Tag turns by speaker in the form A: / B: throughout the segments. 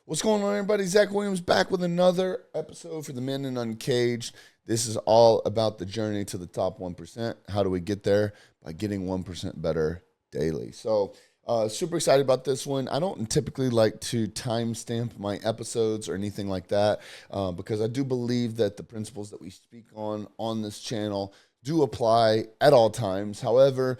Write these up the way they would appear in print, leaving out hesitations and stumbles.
A: What's going on, everybody? Zack Williams back with another episode for the Men in Uncaged. This is all about the journey to the top 1%. How do we get there? By getting 1% better daily. So, super excited about this one. I don't typically like to timestamp my episodes or anything like that because I do believe that the principles that we speak on this channel do apply at all times. However,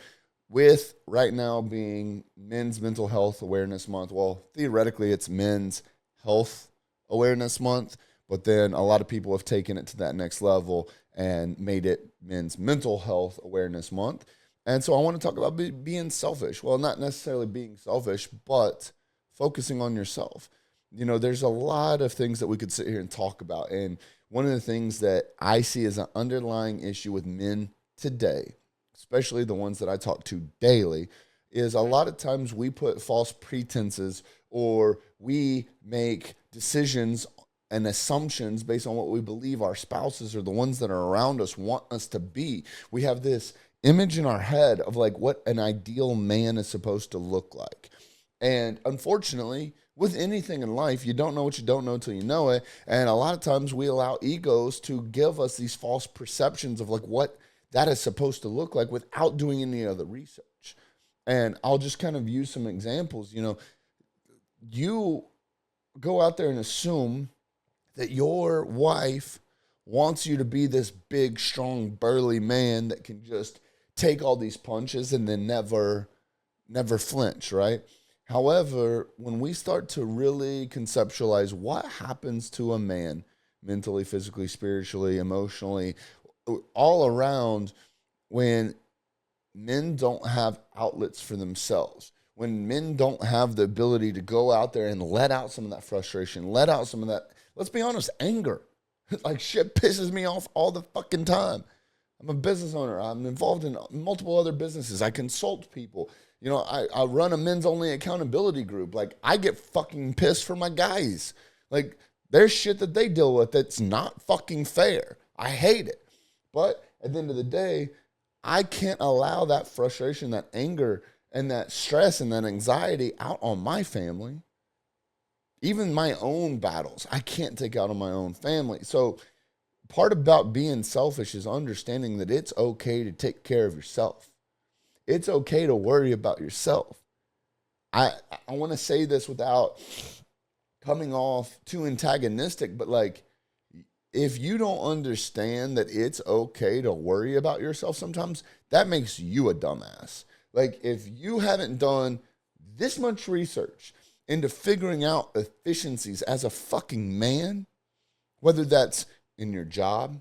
A: with right now being Men's Mental Health Awareness Month, well, theoretically it's Men's Health Awareness Month, but then a lot of people have taken it to that next level and made it Men's Mental Health Awareness Month. And so I want to talk about being selfish. Well, not necessarily being selfish, but focusing on yourself. You know, there's a lot of things that we could sit here and talk about. And one of the things that I see as an underlying issue with men today, especially the ones that I talk to daily, is a lot of times we put false pretenses or we make decisions and assumptions based on what we believe our spouses or the ones that are around us want us to be. We have this image in our head of like what an ideal man is supposed to look like. And unfortunately, with anything in life, you don't know what you don't know until you know it. And a lot of times we allow egos to give us these false perceptions of like what that is supposed to look like without doing any other research. And I'll just kind of use some examples. You know, you go out there and assume that your wife wants you to be this big, strong, burly man that can just take all these punches and then never flinch, right? However, when we start to really conceptualize what happens to a man mentally, physically, spiritually, emotionally, all around when men don't have outlets for themselves, when men don't have the ability to go out there and let out some of that frustration, let out some of that, let's be honest, anger. Like shit pisses me off all the fucking time. I'm a business owner. I'm involved in multiple other businesses. I consult people. You know, I run a men's only accountability group. Like I get fucking pissed for my guys. Like there's shit that they deal with that's not fucking fair. I hate it. But at the end of the day, I can't allow that frustration, that anger, and that stress and that anxiety out on my family. Even my own battles, I can't take out on my own family. So part about being selfish is understanding that it's okay to take care of yourself. It's okay to worry about yourself. I want to say this without coming off too antagonistic, but like, if you don't understand that it's okay to worry about yourself sometimes, that makes you a dumbass. Like, if you haven't done this much research into figuring out efficiencies as a fucking man, whether that's in your job,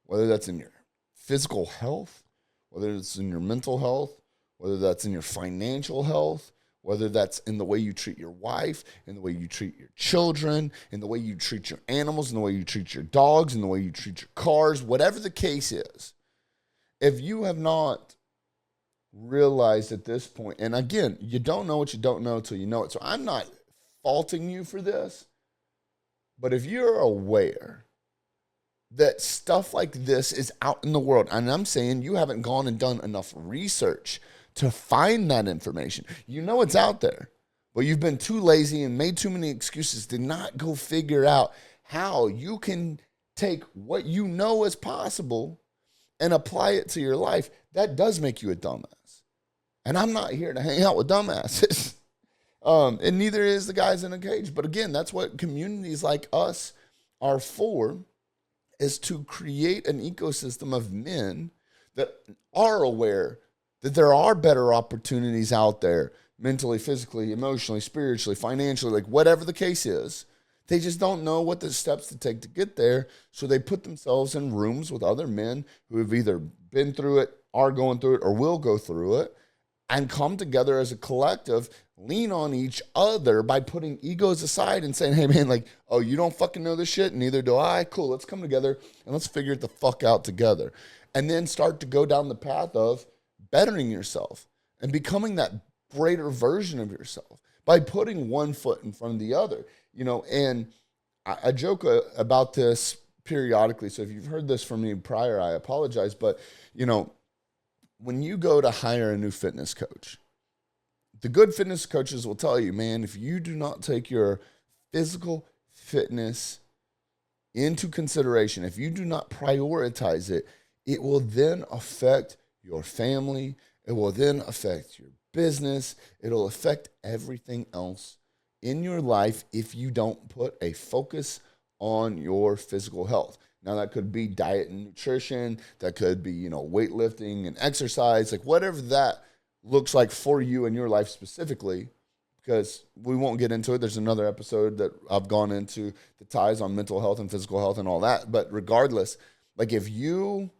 A: whether that's in your physical health, whether it's in your mental health, whether that's in your financial health, whether that's in the way you treat your wife, in the way you treat your children, in the way you treat your animals, in the way you treat your dogs, in the way you treat your cars, whatever the case is, if you have not realized at this point, and again, you don't know what you don't know until you know it. So I'm not faulting you for this, but if you're aware that stuff like this is out in the world, and I'm saying you haven't gone and done enough research to find that information. You know it's out there, but you've been too lazy and made too many excuses to not go figure out how you can take what you know is possible and apply it to your life. That does make you a dumbass. And I'm not here to hang out with dumbasses. And neither is the guys in a cage. But again, that's what communities like us are for, is to create an ecosystem of men that are aware that there are better opportunities out there, mentally, physically, emotionally, spiritually, financially, like whatever the case is. They just don't know what the steps to take to get there. So they put themselves in rooms with other men who have either been through it, are going through it, or will go through it, and come together as a collective, lean on each other by putting egos aside and saying, hey man, like, oh, you don't fucking know this shit, neither do I. Cool, let's come together and let's figure it the fuck out together. And then start to go down the path of bettering yourself and becoming that greater version of yourself by putting one foot in front of the other. You know, and I joke about this periodically. So if you've heard this from me prior, I apologize. But, you know, when you go to hire a new fitness coach, the good fitness coaches will tell you, man, if you do not take your physical fitness into consideration, if you do not prioritize it, it will then affect your family. It will then affect your business. It'll affect everything else in your life if you don't put a focus on your physical health. Now, that could be diet and nutrition. That could be, weightlifting and exercise, like whatever that looks like for you in your life specifically, because we won't get into it. There's another episode that I've gone into the ties on mental health and physical health and all that. But regardless, like if you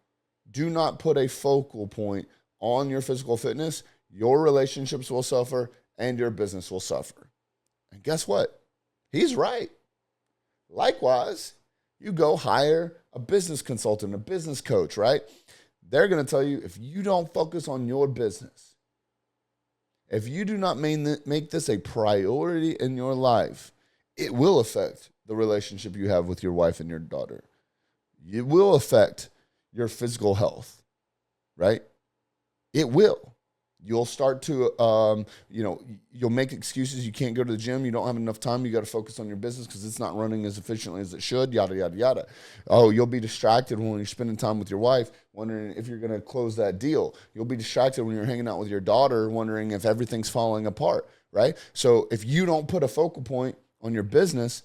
A: do not put a focal point on your physical fitness, your relationships will suffer and your business will suffer. And guess what? He's right. Likewise, you go hire a business consultant, a business coach, right? They're going to tell you, if you don't focus on your business, if you do not make this a priority in your life, it will affect the relationship you have with your wife and your daughter. It will affect your physical health, right? It will. You'll start to, you'll make excuses. You can't go to the gym. You don't have enough time. You got to focus on your business because it's not running as efficiently as it should, yada, yada, yada. Oh, you'll be distracted when you're spending time with your wife, wondering if you're going to close that deal. You'll be distracted when you're hanging out with your daughter, wondering if everything's falling apart, right? So if you don't put a focal point on your business,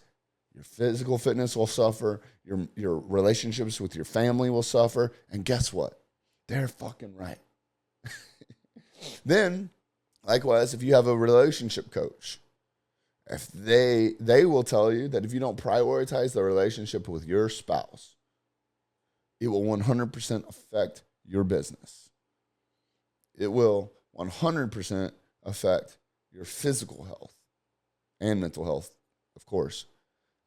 A: your physical fitness will suffer. Your relationships with your family will suffer. And guess what? They're fucking right. Then, likewise, if you have a relationship coach, if they will tell you that if you don't prioritize the relationship with your spouse, it will 100% affect your business. It will 100% affect your physical health and mental health, of course.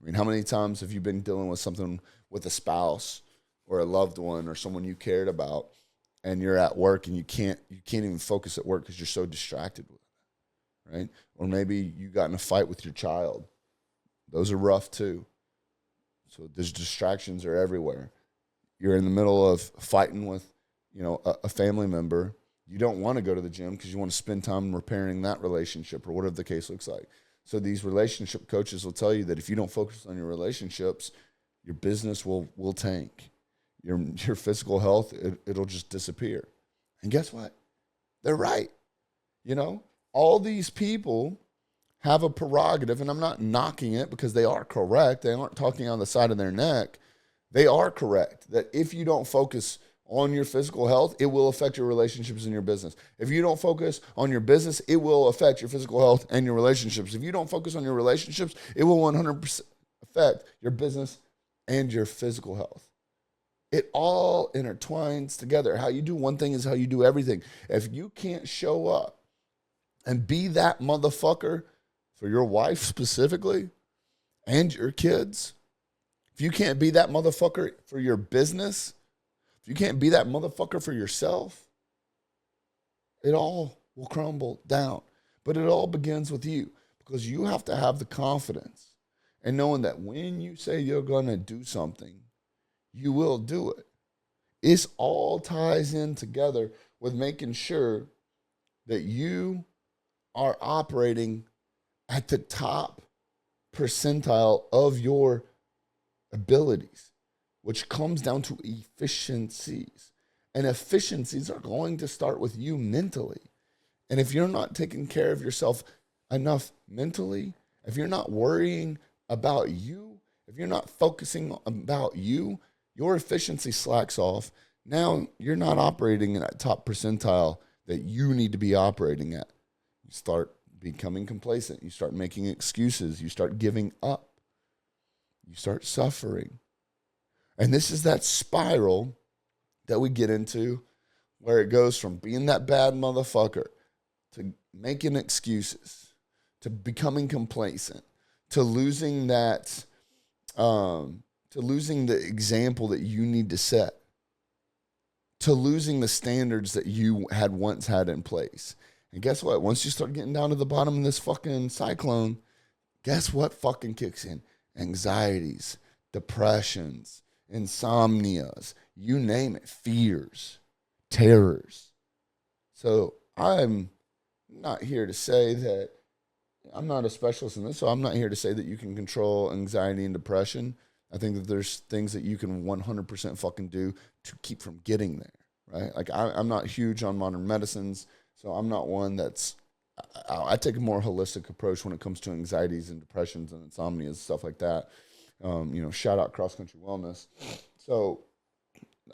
A: I mean, how many times have you been dealing with something with a spouse or a loved one or someone you cared about, and you're at work and you can't even focus at work because you're so distracted with it, right? Or maybe you got in a fight with your child. Those are rough too. So there's distractions are everywhere. You're in the middle of fighting with, a family member. You don't want to go to the gym because you want to spend time repairing that relationship or whatever the case looks like. So these relationship coaches will tell you that if you don't focus on your relationships, your business will tank. Your physical health, it'll just disappear. And guess what? They're right. All these people have a prerogative, and I'm not knocking it because they are correct. They aren't talking on the side of their neck. They are correct that if you don't focus on your physical health, it will affect your relationships and your business. If you don't focus on your business, it will affect your physical health and your relationships. If you don't focus on your relationships, it will 100% affect your business and your physical health. It all intertwines together. How you do one thing is how you do everything. If you can't show up and be that motherfucker for your wife specifically and your kids, if you can't be that motherfucker for your business, if you can't be that motherfucker for yourself, it all will crumble down. But it all begins with you, because you have to have the confidence and knowing that when you say you're going to do something, you will do it. It all ties in together with making sure that you are operating at the top percentile of your abilities, which comes down to efficiencies. And efficiencies are going to start with you mentally. And if you're not taking care of yourself enough mentally, if you're not worrying about you, if you're not focusing about you, your efficiency slacks off. Now you're not operating in that top percentile that you need to be operating at. You start becoming complacent. You start making excuses. You start giving up. You start suffering. And this is that spiral that we get into where it goes from being that bad motherfucker to making excuses, to becoming complacent, to losing that, to losing the example that you need to set, to losing the standards that you had once had in place. And guess what? Once you start getting down to the bottom of this fucking cyclone, guess what fucking kicks in? Anxieties, depressions, insomnias, you name it, fears, terrors. So I'm not here to say that I'm not a specialist in this, so I'm not here to say that you can control anxiety and depression. I think that there's things that you can 100% fucking do to keep from getting there, right? Like I'm not huge on modern medicines, so I'm not one that's. I take a more holistic approach when it comes to anxieties and depressions and insomnia stuff like that. Shout out cross country wellness. So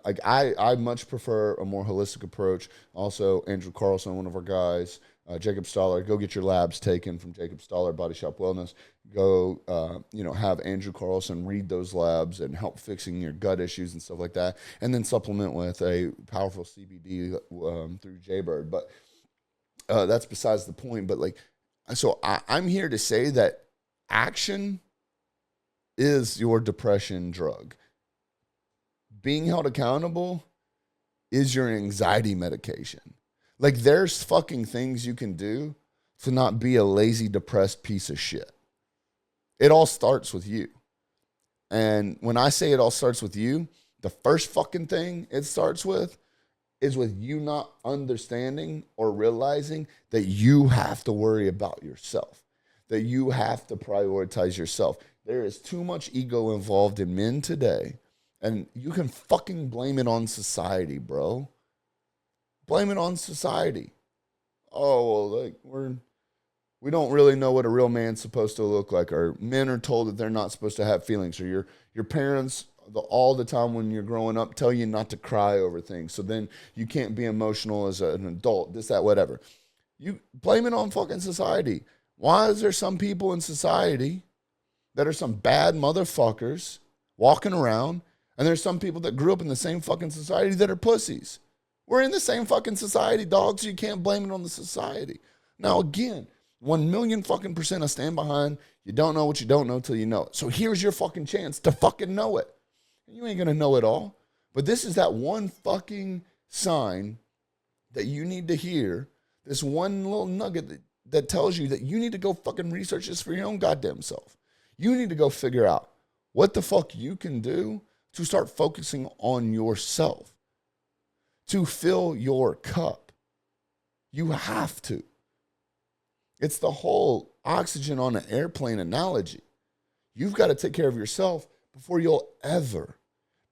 A: like I much prefer a more holistic approach. Also, Andrew Carlson, one of our guys, Jacob Stoller, go get your labs taken from Jacob Stoller Body Shop Wellness. Go, have Andrew Carlson read those labs and help fixing your gut issues and stuff like that, and then supplement with a powerful CBD through Jaybird. But that's besides the point. But I'm here to say that action is your depression drug. Being held accountable is your anxiety medication. Like, there's fucking things you can do to not be a lazy, depressed piece of shit. It all starts with you. And when I say it all starts with you, the first fucking thing it starts with is with you not understanding or realizing that you have to worry about yourself, that you have to prioritize yourself. There is too much ego involved in men today, and you can fucking blame it on society, bro. Blame it on society. Oh, well, we don't really know what a real man's supposed to look like, or men are told that they're not supposed to have feelings, or your parents all the time when you're growing up tell you not to cry over things, so then you can't be emotional as an adult, this, that, whatever. You blame it on fucking society. Why is there some people in society that are some bad motherfuckers walking around, and there's some people that grew up in the same fucking society that are pussies? We're in the same fucking society, dog, so you can't blame it on the society. Now, again, 1,000,000 fucking percent I stand behind. You don't know what you don't know till you know it. So here's your fucking chance to fucking know it. You ain't going to know it all. But this is that one fucking sign that you need to hear, this one little nugget that tells you that you need to go fucking research this for your own goddamn self. You need to go figure out what the fuck you can do to start focusing on yourself, to fill your cup. You have to. It's the whole oxygen on an airplane analogy. You've got to take care of yourself before you'll ever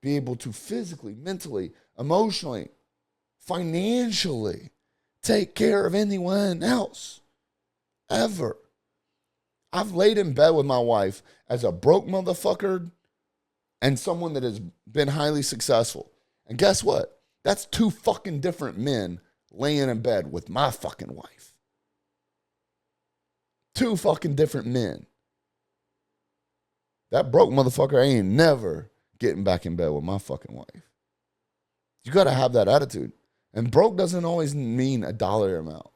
A: be able to physically, mentally, emotionally, financially take care of anyone else. Ever. I've laid in bed with my wife as a broke motherfucker and someone that has been highly successful. And guess what? That's two fucking different men laying in bed with my fucking wife. Two fucking different men. That broke motherfucker ain't never getting back in bed with my fucking wife. You got to have that attitude. And broke doesn't always mean a dollar amount.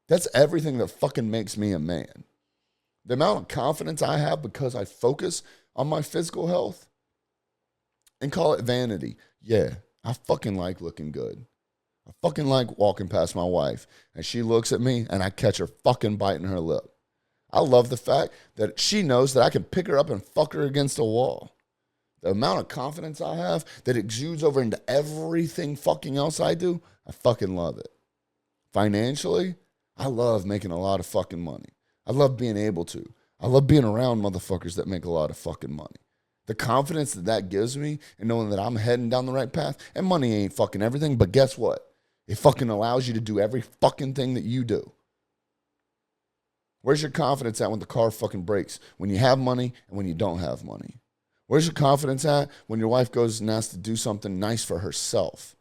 A: That's everything that fucking makes me a man. The amount of confidence I have because I focus on my physical health, and call it vanity. Yeah, I fucking like looking good. I fucking like walking past my wife and she looks at me and I catch her fucking biting her lip. I love the fact that she knows that I can pick her up and fuck her against a wall. The amount of confidence I have that exudes over into everything fucking else I do, I fucking love it. Financially, I love making a lot of fucking money. I love being able to. I love being around motherfuckers that make a lot of fucking money. The confidence that that gives me and knowing that I'm heading down the right path, and money ain't fucking everything, but guess what? It fucking allows you to do every fucking thing that you do. Where's your confidence at when the car fucking breaks? When you have money and when you don't have money? Where's your confidence at when your wife goes and asks to do something nice for herself?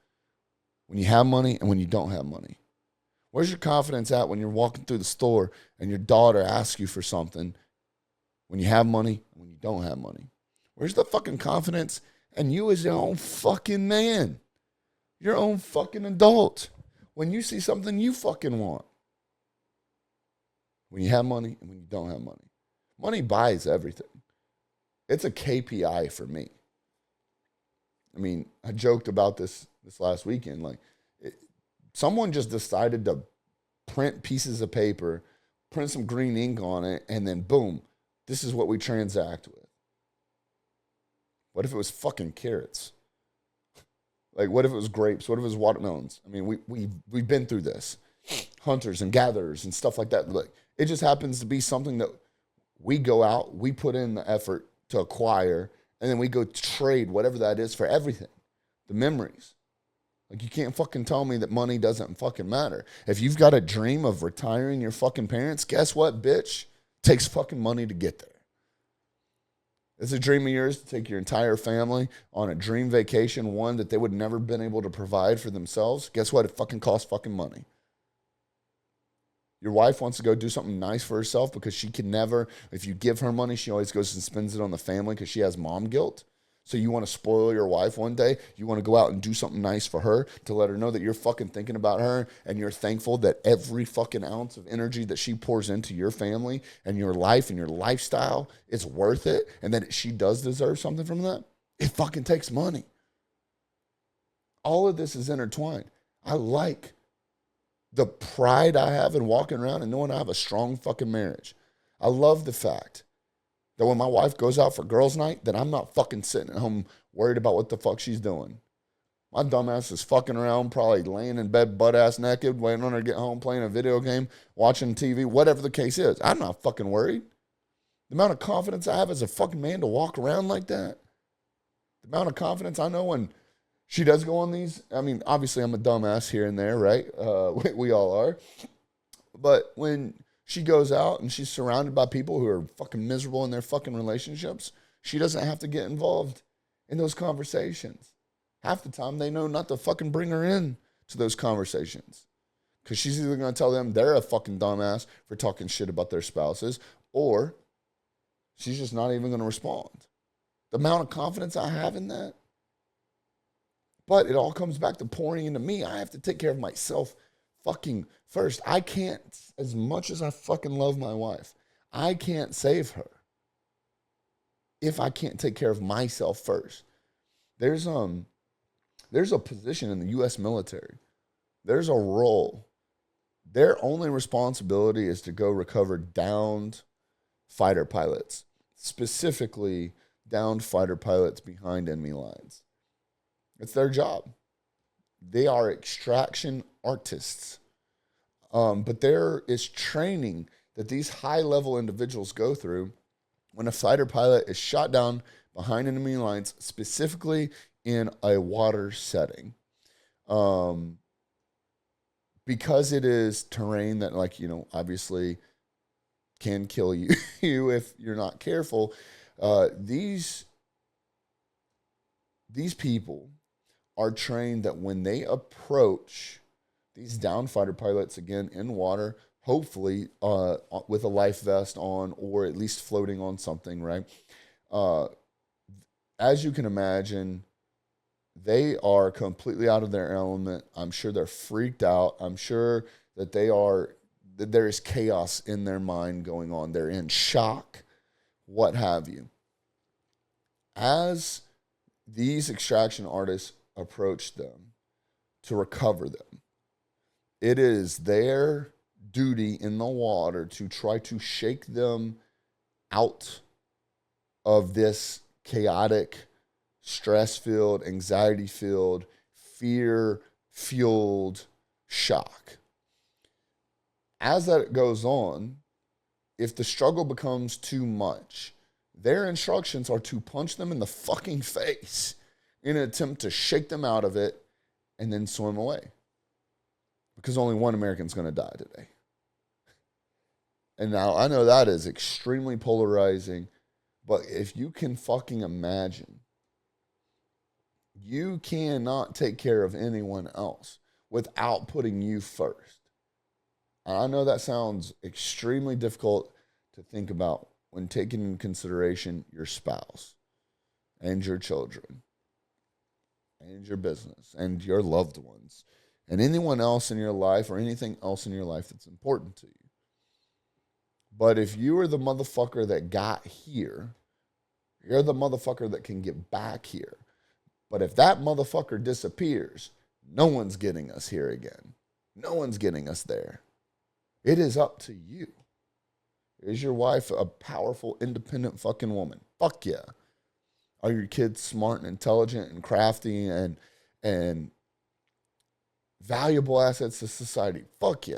A: When you have money and when you don't have money? Where's your confidence at when you're walking through the store and your daughter asks you for something when you have money and when you don't have money? Where's the fucking confidence in you as your own fucking man? Your own fucking adult. When you see something you fucking want. When you have money and when you don't have money. Money buys everything. It's a KPI for me. I mean, I joked about this last weekend. Someone just decided to print pieces of paper, print some green ink on it, and then boom, this is what we transact with. What if it was fucking carrots? What if it was grapes? What if it was watermelons? I mean, we've been through this. Hunters and gatherers and stuff like that. It just happens to be something that we go out, we put in the effort to acquire, and then we go trade whatever that is for everything. The memories. Like, you can't fucking tell me that money doesn't fucking matter. If you've got a dream of retiring your fucking parents, guess what, bitch? It takes fucking money to get there. It's a dream of yours to take your entire family on a dream vacation, one that they would never been able to provide for themselves. Guess what? It fucking costs fucking money. Your wife wants to go do something nice for herself because she can never, if you give her money, she always goes and spends it on the family because she has mom guilt. So you want to spoil your wife one day. You want to go out and do something nice for her to let her know that you're fucking thinking about her and you're thankful that every fucking ounce of energy that she pours into your family and your life and your lifestyle is worth it, and that she does deserve something from that. It fucking takes money. All of this is intertwined. I like the pride I have in walking around and knowing I have a strong fucking marriage. I love the fact that when my wife goes out for girls' night, that I'm not fucking sitting at home worried about what the fuck she's doing. My dumbass is fucking around, probably laying in bed butt-ass naked, waiting on her to get home, playing a video game, watching TV, whatever the case is. I'm not fucking worried. The amount of confidence I have as a fucking man to walk around like that. The amount of confidence I know when she does go on these. I mean, obviously I'm a dumbass here and there, right? We all are. But when she goes out and she's surrounded by people who are fucking miserable in their fucking relationships, she doesn't have to get involved in those conversations. Half the time they know not to fucking bring her in to those conversations. Because she's either going to tell them they're a fucking dumbass for talking shit about their spouses, or she's just not even going to respond. The amount of confidence I have in that. But it all comes back to pouring into me. I have to take care of myself fucking first. I can't, as much as I fucking love my wife, I can't save her if I can't take care of myself first. There's a position in the U.S. military. There's a role. Their only responsibility is to go recover downed fighter pilots, specifically downed fighter pilots behind enemy lines. It's their job. They are extraction artists. But there is training that these high-level individuals go through when a fighter pilot is shot down behind enemy lines, specifically in a water setting. Because it is terrain that, like, you know, obviously can kill you if you're not careful. These people are trained that when they approach these downed fighter pilots, again, in water, hopefully with a life vest on or at least floating on something, right? As you can imagine, they are completely out of their element. I'm sure they're freaked out. I'm sure that there is chaos in their mind going on. They're in shock, what have you. As these extraction artists approach them to recover them, it is their duty in the water to try to shake them out of this chaotic, stress-filled, anxiety-filled, fear-fueled shock. As that goes on, if the struggle becomes too much, their instructions are to punch them in the fucking face in an attempt to shake them out of it and then swim away. Because only one American's going to die today. And now I know that is extremely polarizing, but if you can fucking imagine, you cannot take care of anyone else without putting you first. And I know that sounds extremely difficult to think about when taking into consideration your spouse and your children and your business and your loved ones and anyone else in your life or anything else in your life that's important to you. But if you are the motherfucker that got here, you're the motherfucker that can get back here. But if that motherfucker disappears, no one's getting us here again. No one's getting us there. It is up to you. Is your wife a powerful, independent fucking woman? Fuck yeah. Are your kids smart and intelligent and crafty and valuable assets to society? Fuck yeah.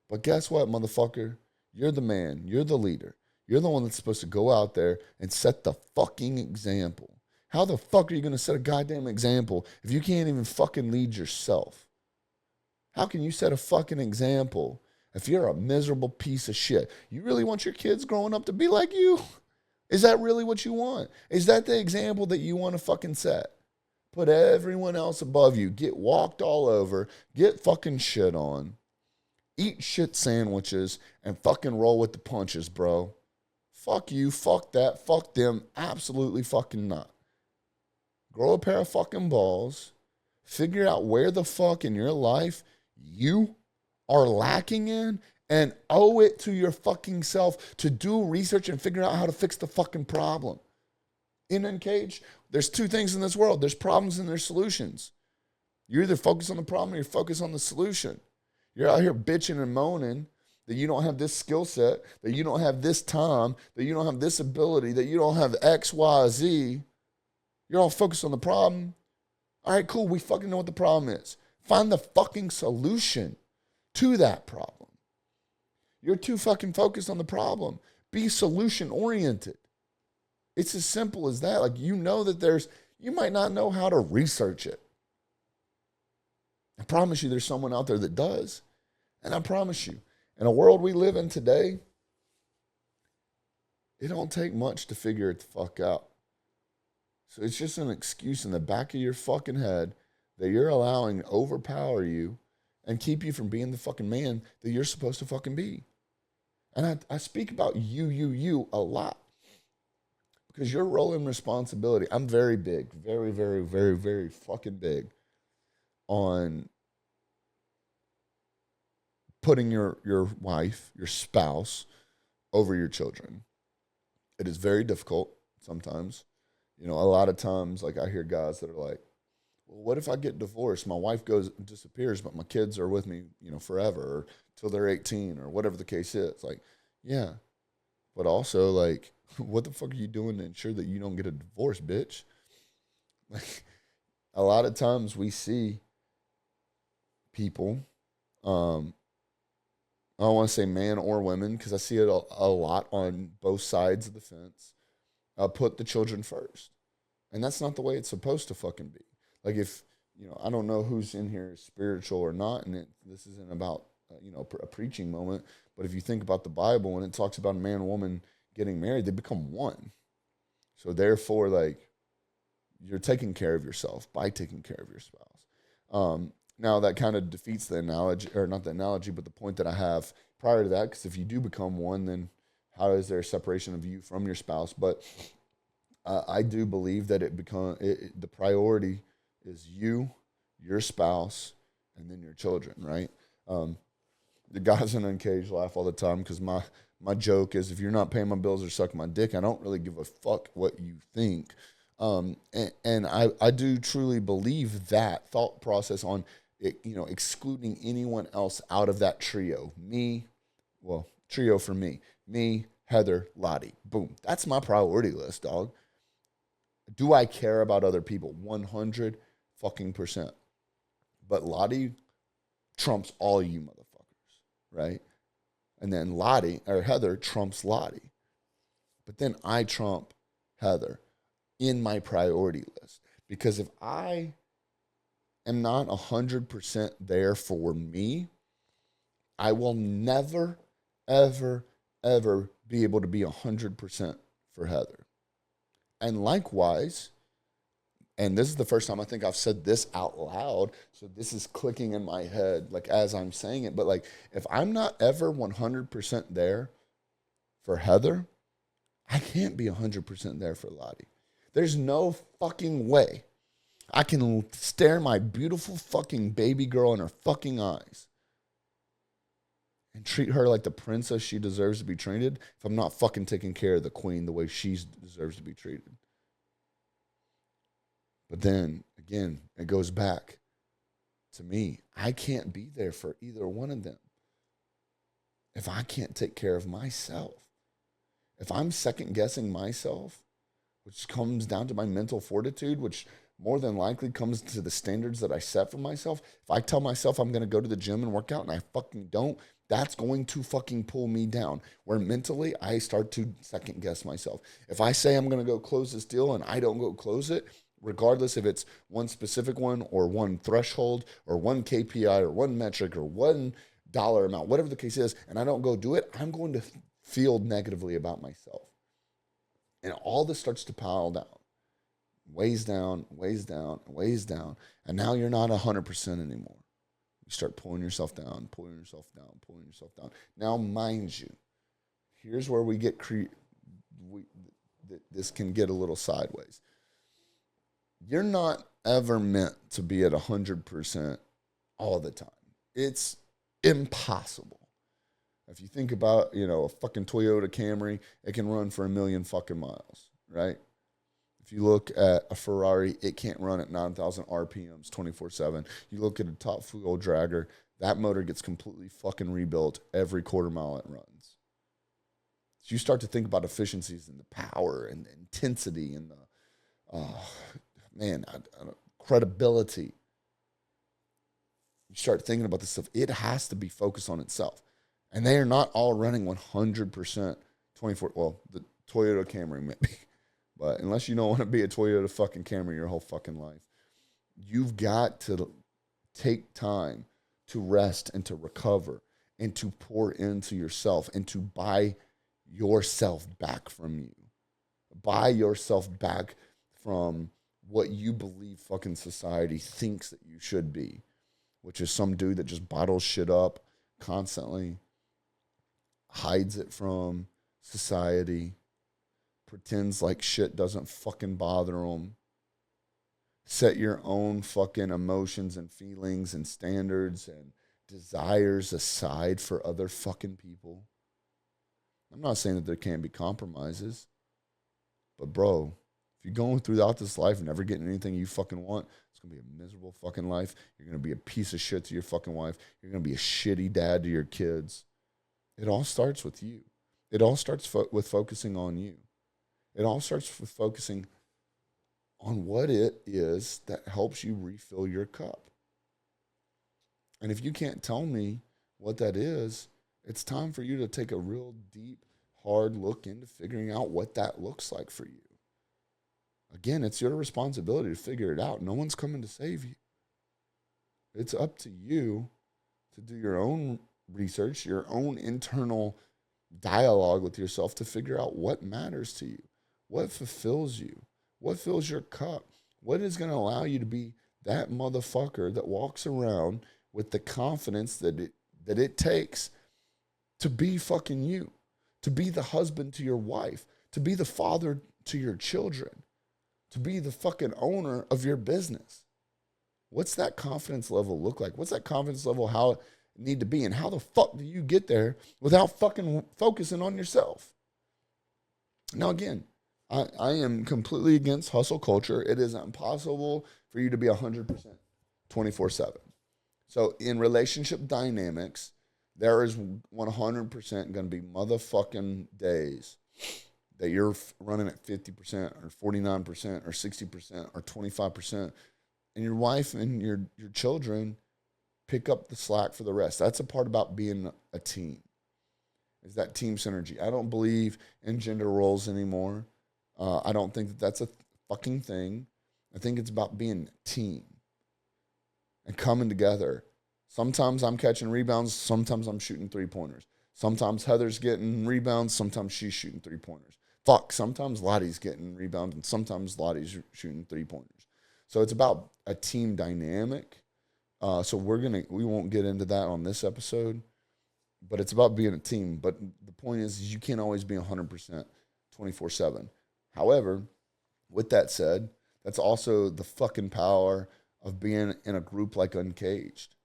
A: But guess what, motherfucker? You're the man. You're the leader. You're the one that's supposed to go out there and set the fucking example. How the fuck are you going to set a goddamn example if you can't even fucking lead yourself? How can you set a fucking example if you're a miserable piece of shit? You really want your kids growing up to be like you? Is that really what you want? Is that the example that you want to fucking set? Put everyone else above you. Get walked all over. Get fucking shit on. Eat shit sandwiches and fucking roll with the punches, bro. Fuck you. Fuck that. Fuck them. Absolutely fucking not. Grow a pair of fucking balls. Figure out where the fuck in your life you are lacking in and owe it to your fucking self to do research and figure out how to fix the fucking problem. In Uncaged, there's two things in this world. There's problems and there's solutions. You either focus on the problem or you focus on the solution. You're out here bitching and moaning that you don't have this skill set, that you don't have this time, that you don't have this ability, that you don't have X, Y, Z. You're all focused on the problem. All right, cool. We fucking know what the problem is. Find the fucking solution to that problem. You're too fucking focused on the problem. Be solution oriented. It's as simple as that. Like, you know that you might not know how to research it. I promise you there's someone out there that does. And I promise you, in a world we live in today, it don't take much to figure it the fuck out. So it's just an excuse in the back of your fucking head that you're allowing to overpower you and keep you from being the fucking man that you're supposed to fucking be. And I speak about you a lot because your role and responsibility. I'm very big, very, very, very, very fucking big on putting your wife, your spouse, over your children. It is very difficult sometimes. You know, a lot of times, like, I hear guys that are like, well, what if I get divorced? My wife disappears, but my kids are with me, you know, forever, or till they're 18, or whatever the case is. Like, yeah. But also, like, what the fuck are you doing to ensure that you don't get a divorce, bitch? Like, a lot of times we see people, I don't want to say man or women, because I see it a lot on both sides of the fence, put the children first. And that's not the way it's supposed to fucking be. Like, if, you know, I don't know who's in here is spiritual or not, and this isn't about, you know, a preaching moment, but if you think about the Bible, when it talks about a man and woman getting married, they become one. So therefore, like, you're taking care of yourself by taking care of your spouse. Now, that kind of defeats the analogy, or not the analogy, but the point that I have prior to that, because if you do become one, then how is there a separation of you from your spouse? But I do believe that the priority is you, your spouse, and then your children, right? The guys in Uncaged laugh all the time because my joke is, if you're not paying my bills or sucking my dick, I don't really give a fuck what you think. And I do truly believe that thought process on it, you know, excluding anyone else out of that trio. Trio for me, Heather, Lottie. Boom. That's my priority list, dog. Do I care about other people? 100 fucking %. But Lottie trumps all you motherfuckers, right? And then Heather trumps Lottie. But then I trump Heather in my priority list. Because if I am not 100% there for me, I will never, ever, ever be able to be 100% for Heather. And likewise, and this is the first time I think I've said this out loud, so this is clicking in my head, like, as I'm saying it, but, like, if I'm not ever 100% there for Heather, I can't be 100% there for Lottie. There's no fucking way I can stare my beautiful fucking baby girl in her fucking eyes and treat her like the princess she deserves to be treated if I'm not fucking taking care of the queen the way she deserves to be treated. But then, again, it goes back to me. I can't be there for either one of them if I can't take care of myself. If I'm second-guessing myself, which comes down to my mental fortitude, which more than likely comes to the standards that I set for myself. If I tell myself I'm going to go to the gym and work out and I fucking don't, that's going to fucking pull me down, where mentally I start to second guess myself. If I say I'm going to go close this deal and I don't go close it, regardless if it's one specific one or one threshold or one KPI or one metric or one dollar amount, whatever the case is, and I don't go do it, I'm going to feel negatively about myself. And all this starts to pile down, weighs down, weighs down, weighs down. And now you're not 100% anymore. You start pulling yourself down, pulling yourself down, pulling yourself down. Now, mind you, here's where we get this can get a little sideways. You're not ever meant to be at 100% all the time. It's impossible. If you think about, a fucking Toyota Camry, it can run for 1 million fucking miles, right? If you look at a Ferrari, it can't run at 9,000 RPMs 24/7. You look at a top fuel dragger, that motor gets completely fucking rebuilt every quarter mile it runs. So you start to think about efficiencies and the power and the intensity and the, credibility. You start thinking about this stuff. It has to be focused on itself. And they are not all running 100% 24. Well, the Toyota Camry maybe. But unless you don't want to be a Toyota fucking Camry your whole fucking life, you've got to take time to rest and to recover and to pour into yourself and to buy yourself back from you. Buy yourself back from what you believe fucking society thinks that you should be, which is some dude that just bottles shit up constantly, hides it from society, pretends like shit doesn't fucking bother them. Set your own fucking emotions and feelings and standards and desires aside for other fucking people. I'm not saying that there can't be compromises, but bro, if you're going throughout this life and never getting anything you fucking want, it's going to be a miserable fucking life. You're going to be a piece of shit to your fucking wife. You're going to be a shitty dad to your kids. It all starts with you. It all starts with focusing on you. It all starts with focusing on what it is that helps you refill your cup. And if you can't tell me what that is, it's time for you to take a real deep, hard look into figuring out what that looks like for you. Again, it's your responsibility to figure it out. No one's coming to save you. It's up to you to do your own research, your own internal dialogue with yourself to figure out what matters to you, what fulfills you, what fills your cup, what is going to allow you to be that motherfucker that walks around with the confidence that it takes to be fucking you, to be the husband to your wife, to be the father to your children, to be the fucking owner of your business. What's that confidence level look like? What's that confidence level how it need to be? And how the fuck do you get there without fucking focusing on yourself? Now, again, I am completely against hustle culture. It is impossible for you to be 100% 24/7. So in relationship dynamics, there is 100% going to be motherfucking days that you're running at 50% or 49% or 60% or 25%, and your wife and your children pick up the slack for the rest. That's a part about being a team, is that team synergy. I don't believe in gender roles anymore. I don't think that that's a fucking thing. I think it's about being a team and coming together. Sometimes I'm catching rebounds. Sometimes I'm shooting three-pointers. Sometimes Heather's getting rebounds. Sometimes she's shooting three-pointers. Sometimes Lottie's getting rebounds, and sometimes Lottie's shooting three-pointers. So it's about a team dynamic. So we won't get into that on this episode, but it's about being a team. But the point is you can't always be 100% 24/7. However, with that said, that's also the fucking power of being in a group like Uncaged.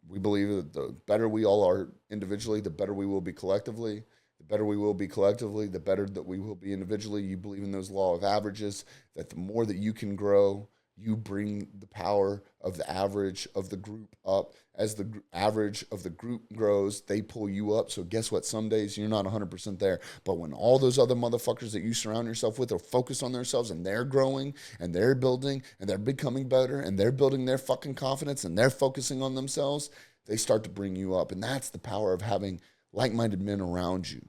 A: We believe that the better we all are individually, the better we will be collectively. The better we will be collectively, the better that we will be individually. You believe in those law of averages, that the more that you can grow, You bring the power of the average of the group up. As the average of the group grows, they pull you up. So guess what? Some days you're not 100% there. But when all those other motherfuckers that you surround yourself with are focused on themselves and they're growing and they're building and they're becoming better and they're building their fucking confidence and they're focusing on themselves, they start to bring you up. And that's the power of having like-minded men around you,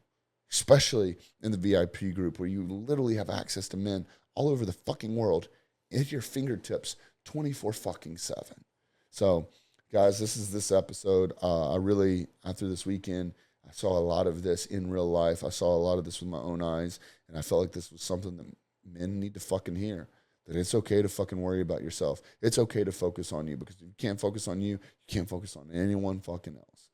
A: especially in the VIP group where you literally have access to men all over the fucking world at your fingertips 24 fucking 7. So, guys, this is this episode. After this weekend, I saw a lot of this in real life. I saw a lot of this with my own eyes, and I felt like this was something that men need to fucking hear. That it's okay to fucking worry about yourself. It's okay to focus on you, because if you can't focus on you, you can't focus on anyone fucking else.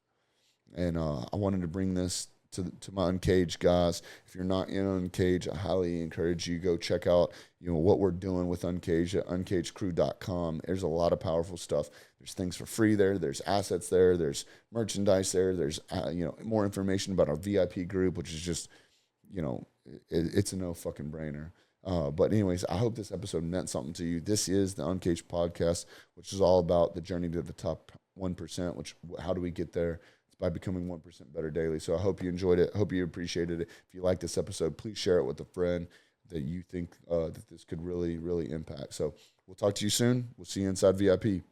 A: And I wanted to bring this to my Uncaged guys. If you're not in Uncaged, I highly encourage you go check out what we're doing with Uncaged at uncagedcrew.com. There's a lot of powerful stuff. There's things for free there. There's assets there. There's merchandise there. There's more information about our VIP group, which is just it's a no fucking brainer. But anyways, I hope this episode meant something to you. This is the Uncaged podcast, which is all about the journey to the top 1%. How do we get there? By becoming 1% better daily. So I hope you enjoyed it. I hope you appreciated it. If you like this episode, please share it with a friend that you think that this could really, really impact. So we'll talk to you soon. We'll see you inside VIP.